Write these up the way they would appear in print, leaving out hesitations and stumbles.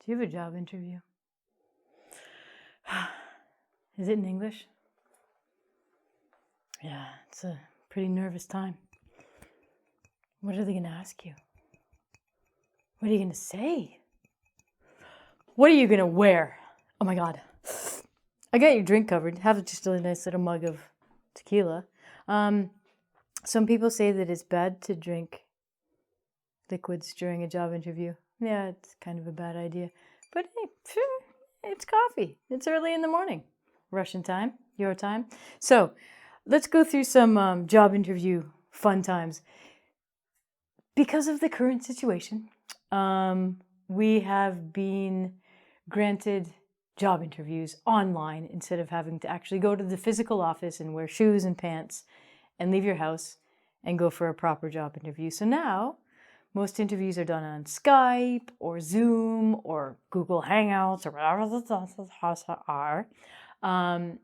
Do you have a job interview? Is it in English? Yeah, it's a pretty nervous time. What are they going to ask you? What are you going to say? What are you going to wear? Oh my God. I got your drink covered. Have just a nice little mug of tequila. Some people say that it's bad to drink liquids during a job interview. Yeah, it's kind of a bad idea. But hey, it's coffee. It's early in the morning. Russian time, your time. So let's go through some job interview fun times. Because of the current situation, we have been granted job interviews online instead of having to actually go to the physical office and wear shoes and pants and leave your house and go for a proper job interview. So now most interviews are done on Skype or Zoom or Google Hangouts or whatever the are.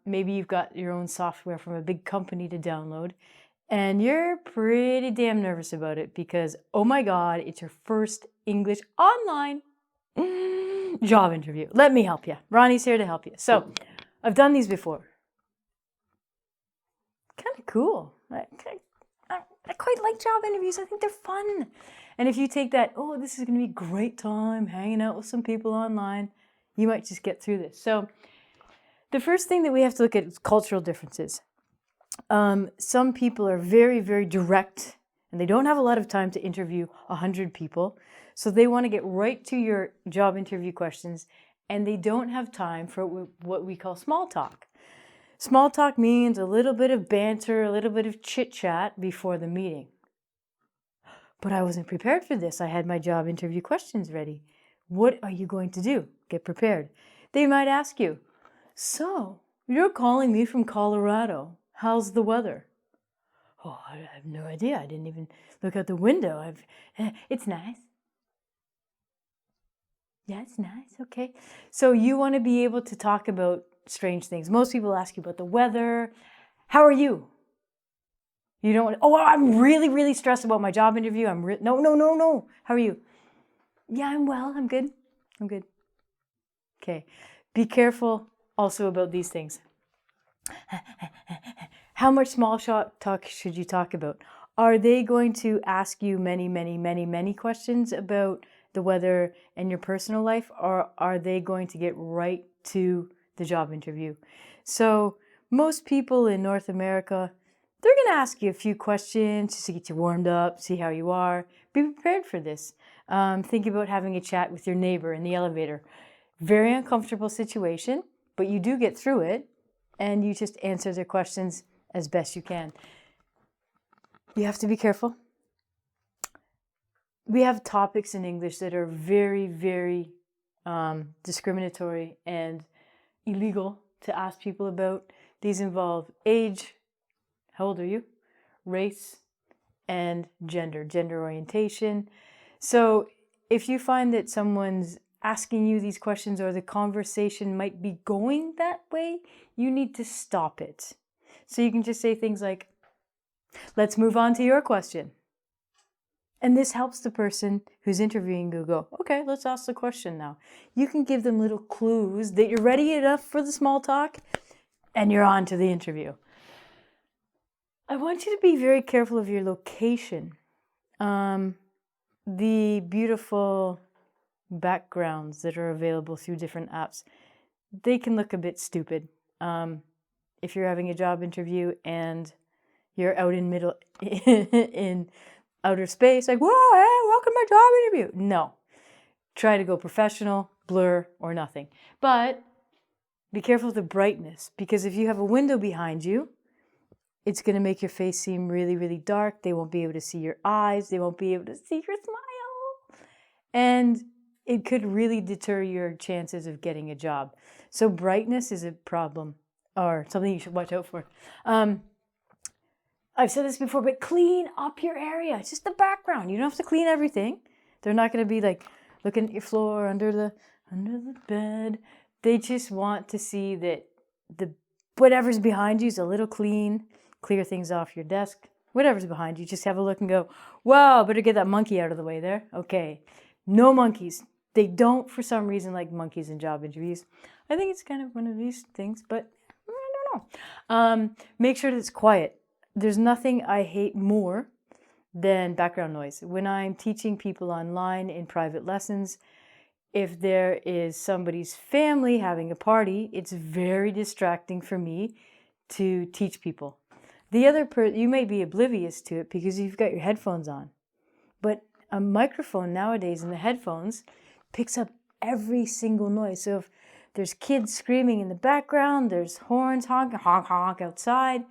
Maybe you've got your own software from a big company to download and you're pretty damn nervous about it because, oh my God, it's your first English online job interview. Let me help you. Ronnie's here to help you. So I've done these before. Kind of cool. I quite like job interviews. I think they're fun. And if you take that, oh, this is going to be a great time hanging out with some people online, you might just get through this. So the first thing that we have to look at is cultural differences. Some people are very, very direct and they don't have a lot of time to interview 100 people. So they want to get right to your job interview questions and they don't have time for what we call small talk. Small talk means a little bit of banter, a little bit of chit chat before the meeting. But I wasn't prepared for this. I had my job interview questions ready. What are you going to do? Get prepared. They might ask you, so you're calling me from Colorado. How's the weather? Oh, I have no idea. I didn't even look out the window. It's nice. Yeah, it's nice. Okay. So you want to be able to talk about strange things. Most people ask you about the weather. How are you? You don't want, oh, I'm really, really stressed about my job interview. No. How are you? Yeah, I'm well. I'm good. Okay. Be careful also about these things. How much small talk should you talk about? Are they going to ask you many questions about the weather and your personal life, or are they going to get right to the job interview? So most people in North America, they're going to ask you a few questions just to get you warmed up, see how you are. Be prepared for this. Think about having a chat with your neighbor in the elevator. Very uncomfortable situation, but you do get through it and you just answer their questions as best you can. You have to be careful. We have topics in English that are very, very discriminatory and illegal to ask people about. These involve age, how old are you? Race, and gender orientation. So if you find that someone's asking you these questions or the conversation might be going that way, you need to stop it. So you can just say things like, let's move on to your question. And this helps the person who's interviewing you go, okay, let's ask the question now. You can give them little clues that you're ready enough for the small talk and you're on to the interview. I want you to be very careful of your location. The beautiful backgrounds that are available through different apps, they can look a bit stupid. If you're having a job interview and you're out in outer space, like, whoa, hey, welcome to my job interview. No. Try to go professional, blur, or nothing. But be careful of the brightness, because if you have a window behind you, it's going to make your face seem really, really dark. They won't be able to see your eyes. They won't be able to see your smile. And it could really deter your chances of getting a job. So brightness is a problem, or something you should watch out for. I've said this before, but clean up your area. It's just the background. You don't have to clean everything. They're not going to be like looking at your floor under the bed. They just want to see that whatever's behind you is a little clean. Clear things off your desk. Whatever's behind you, just have a look and go, wow, better get that monkey out of the way there. Okay, no monkeys. They don't, for some reason, like monkeys in job interviews. I think it's kind of one of these things, but I don't know. Make sure that it's quiet. There's nothing I hate more than background noise. When I'm teaching people online in private lessons, if there is somebody's family having a party, it's very distracting for me to teach people. The other you may be oblivious to it because you've got your headphones on. But a microphone nowadays in the headphones picks up every single noise. So if there's kids screaming in the background, there's horns honking, honk, honk outside,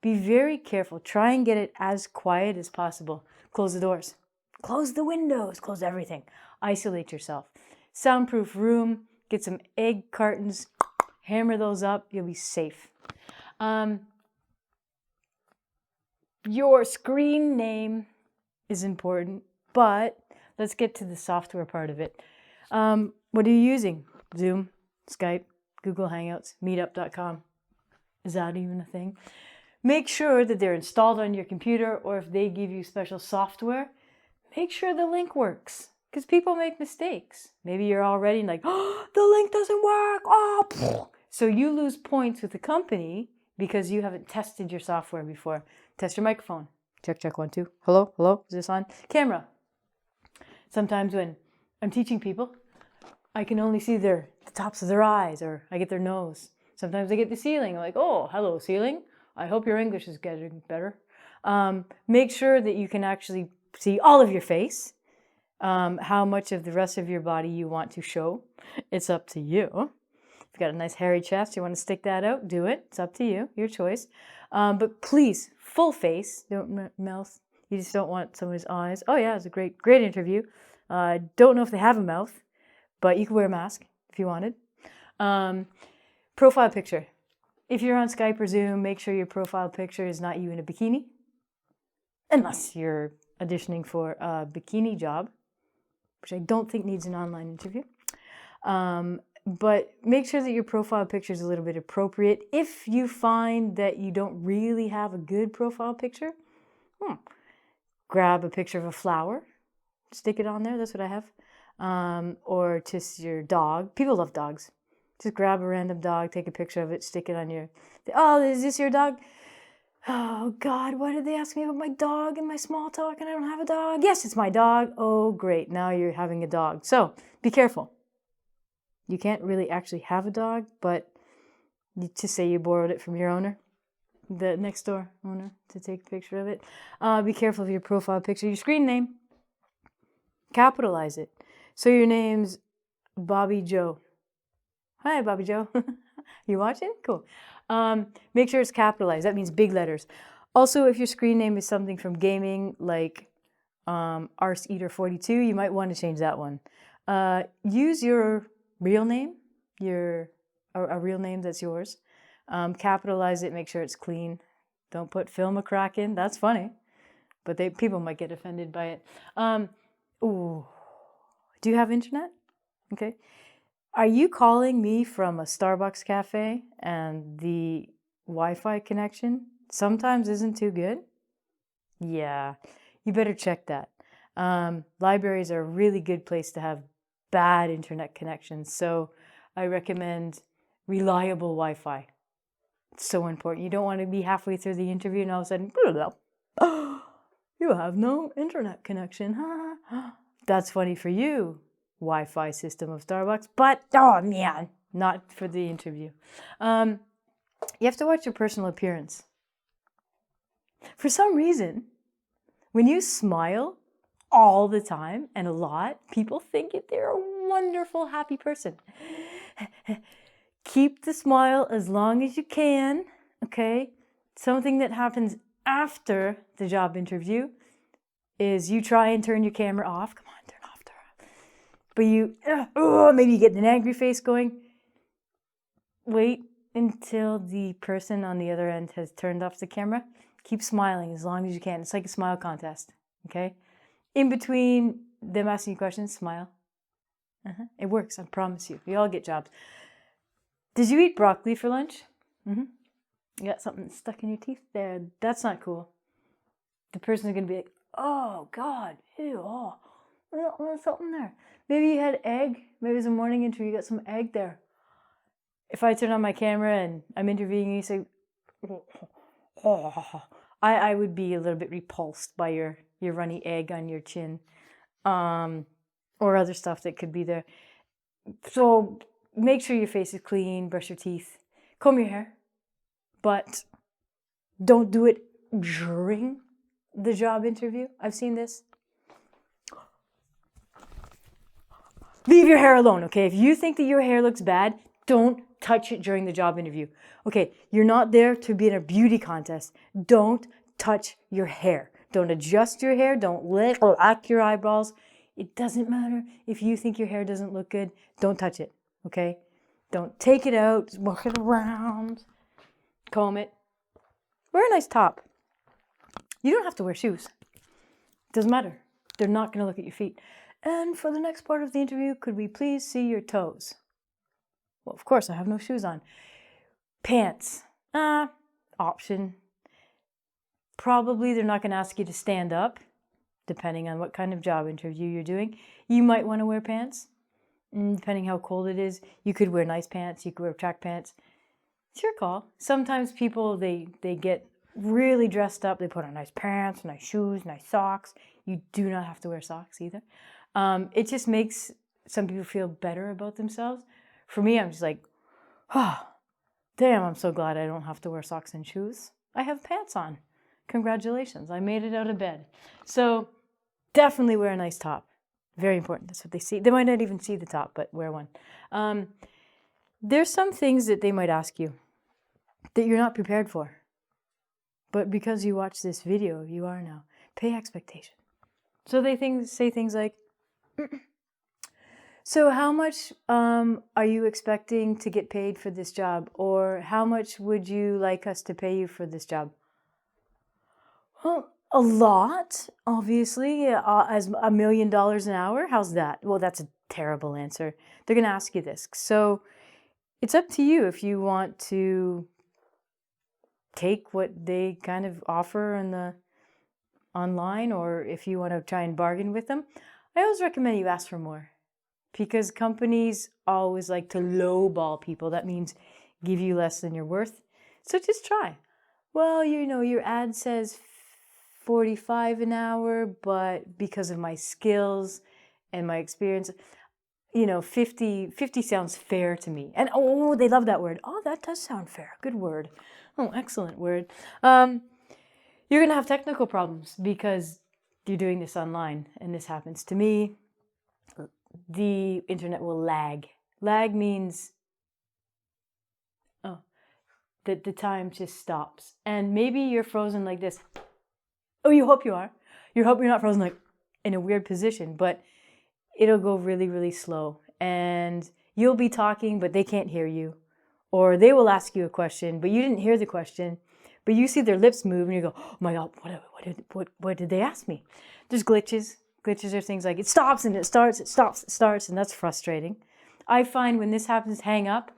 be very careful. Try and get it as quiet as possible. Close the doors. Close the windows. Close everything. Isolate yourself. Soundproof room. Get some egg cartons. Hammer those up. You'll be safe. Your screen name is important, but let's get to the software part of it. What are you using? Zoom, Skype, Google Hangouts, Meetup.com. Is that even a thing? Make sure that they're installed on your computer, or if they give you special software, make sure the link works, because people make mistakes. Maybe you're already like, oh, the link doesn't work. Oh, so you lose points with the company because you haven't tested your software before. Test your microphone. Check, check, 1, 2. Hello, hello, is this on? Camera. Sometimes when I'm teaching people, I can only see the tops of their eyes, or I get their nose. Sometimes I get the ceiling. I'm like, oh, hello, ceiling. I hope your English is getting better. Make sure that you can actually see all of your face. How much of the rest of your body you want to show, it's up to you. If you've got a nice hairy chest, you want to stick that out, do it. It's up to you, your choice. But please, full face, don't mouth. You just don't want somebody's eyes. Oh yeah, it's a great interview. Don't know if they have a mouth, but you can wear a mask if you wanted. Profile picture. If you're on Skype or Zoom, make sure your profile picture is not you in a bikini. Unless you're auditioning for a bikini job, which I don't think needs an online interview. But make sure that your profile picture is a little bit appropriate. If you find that you don't really have a good profile picture, grab a picture of a flower, stick it on there. That's what I have. Or just your dog. People love dogs. Just grab a random dog, take a picture of it, stick it on your... Oh, is this your dog? Oh, God, why did they ask me about my dog in my small talk and I don't have a dog? Yes, it's my dog. Oh, great. Now you're having a dog. So be careful. You can't really actually have a dog, but you just say you borrowed it from your owner, the next door owner, to take a picture of it. Be careful of your profile picture. Your screen name, capitalize it. So your name's Bobby Joe. Hi, Bobby Joe. You watching? Cool. Make sure it's capitalized. That means big letters. Also, if your screen name is something from gaming, like Arse Eater 42, you might want to change that one. Use your real name, a real name that's yours. Capitalize it. Make sure it's clean. Don't put Phil McCracken. That's funny, but people might get offended by it. Do you have internet? Okay. Are you calling me from a Starbucks cafe and the Wi-Fi connection sometimes isn't too good? Yeah, you better check that. Libraries are a really good place to have bad internet connections, so I recommend reliable Wi-Fi. It's so important. You don't want to be halfway through the interview and all of a sudden, you have no internet connection. That's funny for you, Wi-Fi system of Starbucks, but oh man, not for the interview. You have to watch your personal appearance. For some reason, when you smile all the time and a lot, people think that they're a wonderful, happy person. Keep the smile as long as you can, okay? Something that happens after the job interview is you try and turn your camera off. Come on, turn off. But you, maybe you get an angry face going. Wait until the person on the other end has turned off the camera. Keep smiling as long as you can. It's like a smile contest, okay? In between them asking you questions, smile. It works, I promise you. We all get jobs. Did you eat broccoli for lunch? You got something stuck in your teeth there. That's not cool. The person's going to be like, oh, God, ew, oh. there's something there. Maybe you had egg. Maybe it's a morning interview. You got some egg there. If I turn on my camera and I'm interviewing you, you say, oh, I would be a little bit repulsed by your runny egg on your chin, or other stuff that could be there. So make sure your face is clean, brush your teeth, comb your hair, but don't do it during the job interview. I've seen this. Leave your hair alone, okay? If you think that your hair looks bad, don't touch it during the job interview. Okay, you're not there to be in a beauty contest. Don't touch your hair. Don't adjust your hair. Don't lack your eyeballs. It doesn't matter. If you think your hair doesn't look good, don't touch it, okay? Don't take it out, just walk it around, comb it. Wear a nice top. You don't have to wear shoes. Doesn't matter. They're not going to look at your feet. And for the next part of the interview, could we please see your toes? Well, of course, I have no shoes on. Pants. Option. Probably they're not going to ask you to stand up, depending on what kind of job interview you're doing. You might want to wear pants. Depending how cold it is, you could wear nice pants. You could wear track pants. It's your call. Sometimes people, they get really dressed up. They put on nice pants, nice shoes, nice socks. You do not have to wear socks either. It just makes some people feel better about themselves. For me, I'm just like, oh, damn, I'm so glad I don't have to wear socks and shoes. I have pants on. Congratulations, I made it out of bed. So definitely wear a nice top. Very important. That's what they see. They might not even see the top, but wear one. There's some things that they might ask you that you're not prepared for. But because you watched this video, you are now. Pay expectation. So they say things like, so how much are you expecting to get paid for this job? Or how much would you like us to pay you for this job? Well, a lot, obviously, as $1 million an hour. How's that? Well, that's a terrible answer. They're going to ask you this. So it's up to you if you want to take what they kind of offer in the online, or if you want to try and bargain with them. I always recommend you ask for more, because companies always like to lowball people. That means give you less than you're worth. So just try. Well, you know, your ad says 45 an hour, but because of my skills and my experience, you know, 50 sounds fair to me. And oh, they love that word. Oh, that does sound fair. Good word. Oh, excellent word. You're going to have technical problems because you're doing this online, and this happens to me. The internet will lag. Lag means that the time just stops. And maybe you're frozen like this. Oh, you hope you are. You hope you're not frozen like in a weird position, but it'll go really, really slow. And you'll be talking, but they can't hear you. Or they will ask you a question, but you didn't hear the question. But you see their lips move and you go, oh my God, what did they ask me? There's glitches. Glitches are things like it stops and it starts, it stops, it starts, and that's frustrating. I find when this happens, hang up,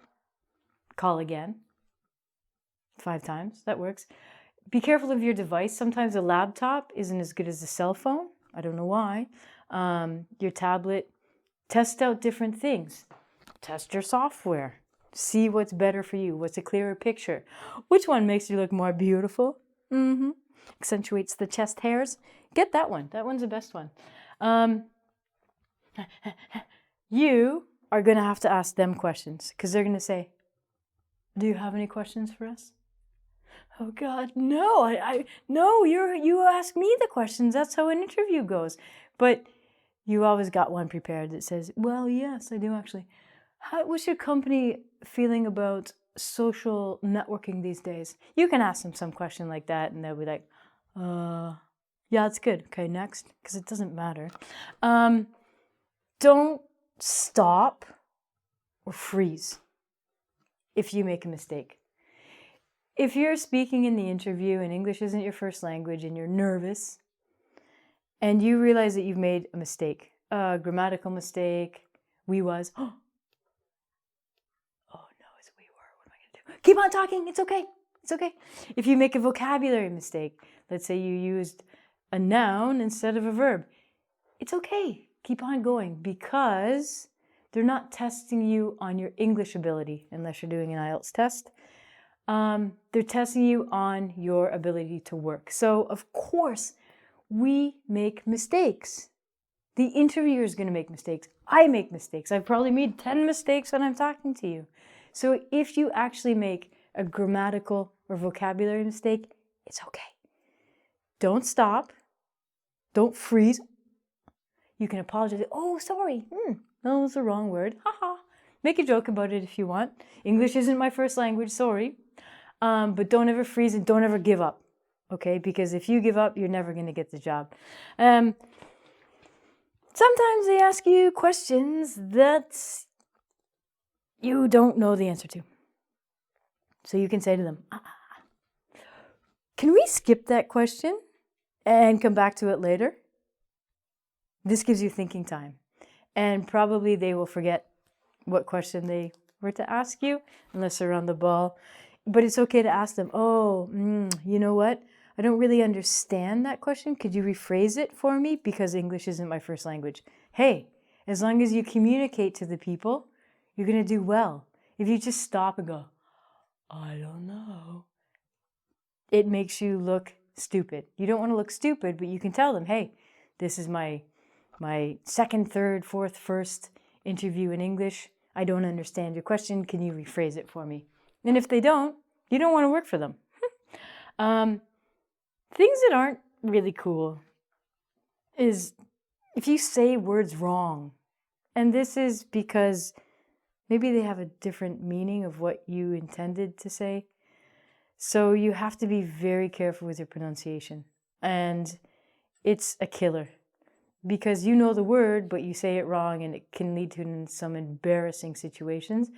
call again. 5 times, that works. Be careful of your device. Sometimes a laptop isn't as good as a cell phone. I don't know why. Your tablet, test out different things. Test your software. See what's better for you. What's a clearer picture? Which one makes you look more beautiful? Accentuates the chest hairs. Get that one. That one's the best one. You are going to have to ask them questions because they're going to say, do you have any questions for us? Oh God, no, no, you ask me the questions. That's how an interview goes. But you always got one prepared that says, well, yes, I do actually. What's your company feeling about social networking these days? You can ask them some question like that and they'll be like, yeah, it's good. Okay, next, because it doesn't matter. Don't stop or freeze if you make a mistake. If you're speaking in the interview and English isn't your first language and you're nervous and you realize that you've made a mistake, a grammatical mistake, we was, oh no, it's we were, what am I going to do? Keep on talking, it's okay, it's okay. If you make a vocabulary mistake, let's say you used a noun instead of a verb, it's okay. Keep on going, because they're not testing you on your English ability unless you're doing an IELTS test. They're testing you on your ability to work. So, of course, we make mistakes. The interviewer is going to make mistakes. I make mistakes. I've probably made 10 mistakes when I'm talking to you. So if you actually make a grammatical or vocabulary mistake, it's okay. Don't stop. Don't freeze. You can apologize. Oh, sorry. That was the wrong word. Haha. Make a joke about it if you want. English isn't my first language. Sorry. But don't ever freeze and don't ever give up. Okay? Because if you give up, you're never going to get the job. Sometimes they ask you questions that you don't know the answer to. So you can say to them, can we skip that question and come back to it later? This gives you thinking time. And probably they will forget what question they were to ask you, unless they're on the ball. But it's okay to ask them, you know what? I don't really understand that question. Could you rephrase it for me? Because English isn't my first language. Hey, as long as you communicate to the people, you're going to do well. If you just stop and go, I don't know, it makes you look stupid. You don't want to look stupid, but you can tell them, hey, this is my second, third, fourth, first interview in English. I don't understand your question. Can you rephrase it for me? And if they don't, you don't want to work for them. Things that aren't really cool is if you say words wrong. And this is because maybe they have a different meaning of what you intended to say. So you have to be very careful with your pronunciation. And it's a killer. Because you know the word, but you say it wrong and it can lead to some embarrassing situations.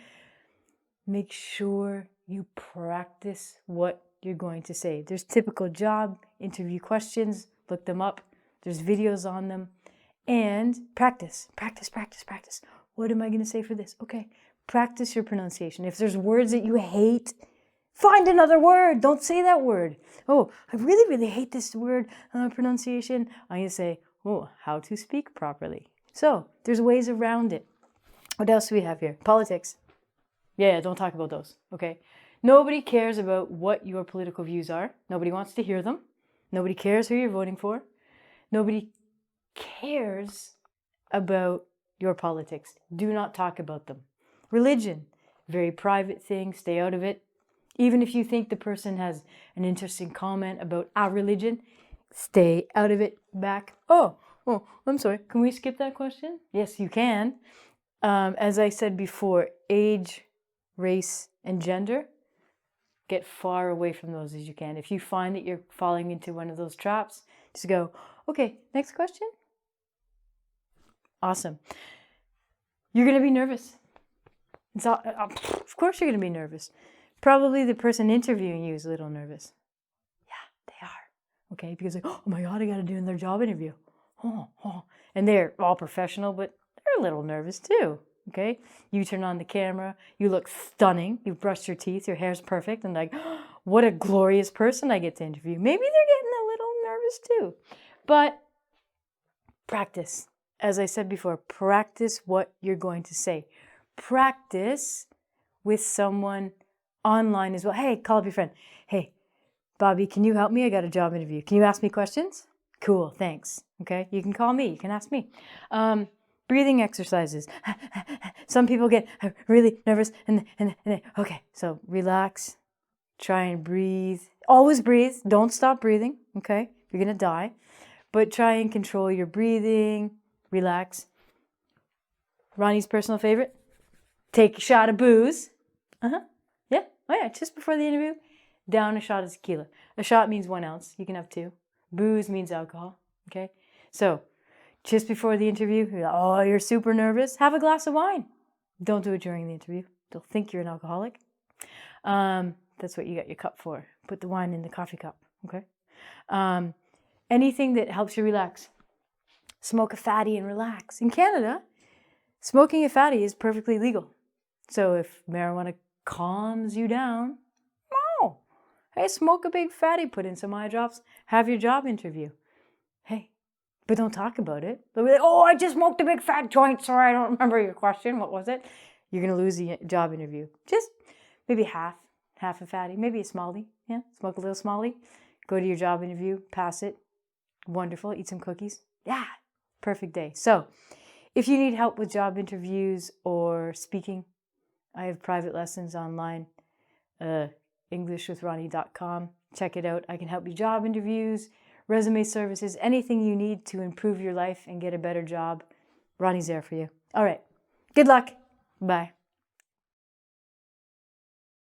Make sure you practice what you're going to say. There's typical job interview questions. Look them up. There's videos on them. And practice. What am I going to say for this? Okay. Practice your pronunciation. If there's words that you hate, find another word. Don't say that word. Oh, I really, really hate this word pronunciation. I'm going to say, how to speak properly. So there's ways around it. What else do we have here? Politics. Yeah, don't talk about those. Okay. Nobody cares about what your political views are. Nobody wants to hear them. Nobody cares who you're voting for. Nobody cares about your politics. Do not talk about them. Religion, very private thing. Stay out of it. Even if you think the person has an interesting comment about our religion, stay out of it. Back. Oh, I'm sorry. Can we skip that question? Yes, you can. As I said before, age, race, and gender, get far away from those as you can. If you find that you're falling into one of those traps, just go, okay, next question. Awesome. You're going to be nervous. Of course you're going to be nervous. Probably the person interviewing you is a little nervous. Yeah, they are. Okay, because like, oh my God, I got to do their job interview. And they're all professional, but they're a little nervous too. Okay, you turn on the camera, you look stunning, you've brushed your teeth, your hair's perfect, and like, what a glorious person I get to interview. Maybe they're getting a little nervous too. But practice. As I said before, practice what you're going to say. Practice with someone online as well. Hey, call up your friend. Hey, Bobby, can you help me? I got a job interview. Can you ask me questions? Cool, thanks. Okay, you can call me. You can ask me. Breathing exercises. Some people get really nervous and okay, so relax. Try and breathe. Always breathe. Don't stop breathing, okay? You're going to die. But try and control your breathing. Relax. Ronnie's personal favorite? Take a shot of booze. Yeah. Oh yeah, just before the interview, down a shot of tequila. A shot means 1 ounce. You can have 2. Booze means alcohol, okay? So, just before the interview, you're super nervous, have a glass of wine. Don't do it during the interview. They'll think you're an alcoholic. That's what you got your cup for. Put the wine in the coffee cup, okay? Anything that helps you relax. Smoke a fatty and relax. In Canada, smoking a fatty is perfectly legal. So if marijuana calms you down, hey, smoke a big fatty, put in some eye drops, have your job interview. Hey, but don't talk about it. They'll be like, oh, I just smoked a big fat joint. Sorry, I don't remember your question. What was it? You're going to lose the job interview. Just maybe half a fatty, maybe a smallie. Yeah, smoke a little smallie. Go to your job interview, pass it. Wonderful. Eat some cookies. Yeah, perfect day. So if you need help with job interviews or speaking, I have private lessons online, englishwithronnie.com. Check it out. I can help you job interviews, resume services, anything you need to improve your life and get a better job. Ronnie's there for you. All right. Good luck. Bye.